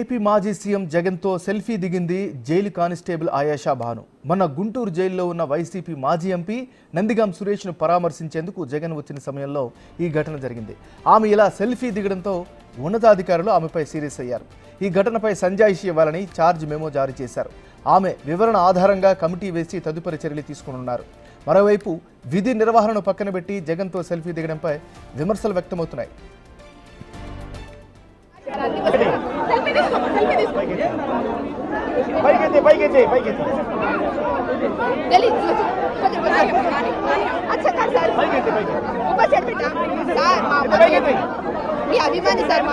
AP మాజీ CM జగన్తో selfie దిగింది జైలు కానిస్టేబుల్ ఆయేషా భాను. మొన్న గుంటూరు జైల్లో ఉన్న వైసీపీ మాజీ ఎంపీ నందిగాం సురేష్ను పరామర్శించేందుకు జగన్ వచ్చిన సమయంలో ఈ ఘటన జరిగింది. ఆమె ఇలా సెల్ఫీ దిగడంతో ఉన్నతాధికారులు ఆమెపై సీరియస్ అయ్యారు. ఈ ఘటనపై సంజాయిషి ఇవ్వాలని ఛార్జ్ మెమో జారీ చేశారు. ఆమె వివరణ ఆధారంగా కమిటీ వేసి తదుపరి చర్యలు తీసుకున్నారు. మరోవైపు విధి నిర్వహణను పక్కన పెట్టి జగన్తో సెల్ఫీ దిగడంపై విమర్శలు వ్యక్తమవుతున్నాయి. అభిమాని సార్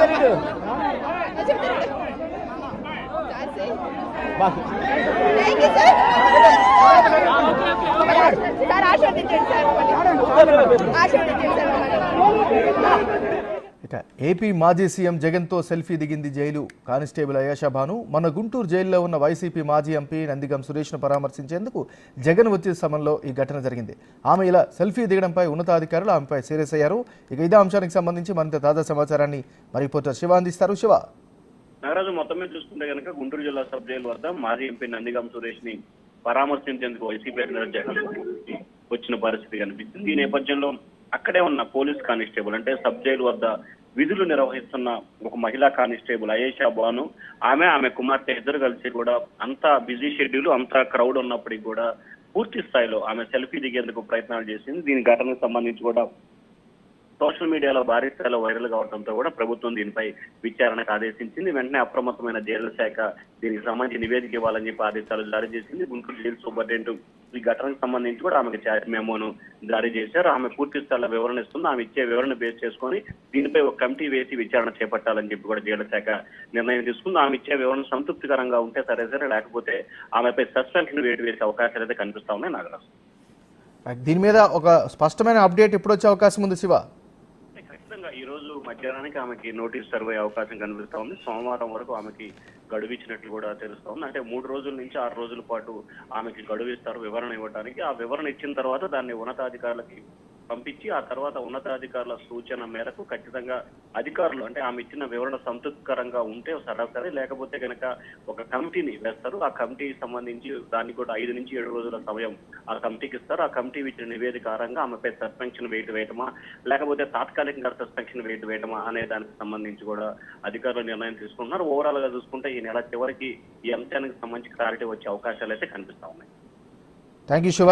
ఏపీ మాజీ సీఎం జగన్తో సెల్ఫీ దిగింది జైలు కానిస్టేబుల్ ఆయేషా భాను. మన గుంటూరు జైల్లో ఉన్న వైసీపీ మాజీ ఎంపీ నందిగం సురేష్ను పరామర్శించేందుకు జగన్ వచ్చే సమయంలో ఈ ఘటన జరిగింది. ఆమె ఇలా సెల్ఫీ దిగడంపై ఉన్నతాధికారులు ఆమెపై సీరియస్ అయ్యారు. ఇక ఇదే అంశానికి సంబంధించి మరింత తాజా సమాచారాన్ని మరి రిపోర్టర్ శివ అందిస్తారు. శివ, నాగరాజు, మొత్తం మీద చూసుకుంటే కనుక గుంటూరు జిల్లా సబ్ జైలు వద్ద మాజీ ఎంపీ నందిగం సురేష్ ని పరామర్శించేందుకు వైసీపీ అధినేత జగన్ వచ్చిన పరిస్థితి కనిపిస్తుంది. ఈ నేపథ్యంలో అక్కడే ఉన్న పోలీస్ కానిస్టేబుల్ అంటే సబ్ జైలు వద్ద విధులు నిర్వహిస్తున్న ఒక మహిళా కానిస్టేబుల్ ఆయేషా భాను, ఆమె కుమార్తె ఇద్దరు కలిసి కూడా అంత బిజీ షెడ్యూల్, అంత క్రౌడ్ ఉన్నప్పటికీ కూడా పూర్తి స్థాయిలో ఆమె సెల్ఫీ దిగేందుకు ప్రయత్నాలు చేసింది. దీని ఘటనకు సంబంధించి కూడా సోషల్ మీడియాలో భారీ స్థాయిలో వైరల్ కావడంతో కూడా ప్రభుత్వం దీనిపై విచారణకు ఆదేశించింది. వెంటనే అప్రమత్తమైన జైలు శాఖ దీనికి సంబంధించి నివేదిక ఇవ్వాలని చెప్పి ఆదేశాలు జారీ చేసింది. గుంటూరు జైలు సూపరింటెండెంట్ ఈ ఘటనకు సంబంధించి కూడా ఆమెకు ఛార్జ్ మెమోను జారీ చేశారు. ఆమె పూర్తి స్థాయిలో వివరణ ఇస్తుంది. ఆమె ఇచ్చే వివరణ బేస్ చేసుకొని దీనిపై ఒక కమిటీ వేసి విచారణ చేపట్టాలని చెప్పి కూడా జైలు శాఖ నిర్ణయం తీసుకుంది. ఆమె ఇచ్చే వివరణ సంతృప్తికరంగా ఉంటే సరే, లేకపోతే ఆమెపై సస్పెన్షన్ వేసే అవకాశాలు అయితే కనిపిస్తా ఉన్నాయి. నాగరాజు, దీని మీద ఒక స్పష్టమైన అప్డేట్ ఎప్పుడు వచ్చే అవకాశం ఉంది శివ? ఈ రోజు మధ్యాహ్నానికి ఆమెకి నోటీస్ సర్వ్ అయ్యే అవకాశం కనిపిస్తా ఉంది. సోమవారం వరకు ఆమెకి గడువు ఇచ్చినట్లు కూడా తెలుస్తా ఉంది. అంటే 3 రోజుల నుంచి 6 రోజుల పాటు ఆమెకి గడువు ఇస్తారు వివరణ ఇవ్వడానికి. ఆ వివరణ ఇచ్చిన తర్వాత దాన్ని ఉన్నతాధికారులకి పంపించి ఆ తర్వాత ఉన్నతాధికారుల సూచన మేరకు ఖచ్చితంగా అధికారులు అంటే ఆమె ఇచ్చిన వివరణ సంతృప్తికరంగా ఉంటే సరే, లేకపోతే కనుక ఒక కమిటీని వేస్తారు. ఆ కమిటీకి సంబంధించి దానికి కూడా 5 నుంచి 7 రోజుల సమయం ఆ కమిటీకి ఇస్తారు. ఆ కమిటీ ఇచ్చిన నివేదికారంగా ఆమెపై సస్పెన్షన్ వేయటమా లేకపోతే తాత్కాలికంగా సస్పెన్షన్ వేయటమా అనే దానికి సంబంధించి కూడా అధికారులు నిర్ణయం తీసుకుంటున్నారు. ఓవరాల్ గా చూసుకుంటే ఈ నెల చివరికి ఈ అంశానికి సంబంధించి క్లారిటీ వచ్చే అవకాశాలు అయితే కనిపిస్తా ఉన్నాయి. Thank you Shiva.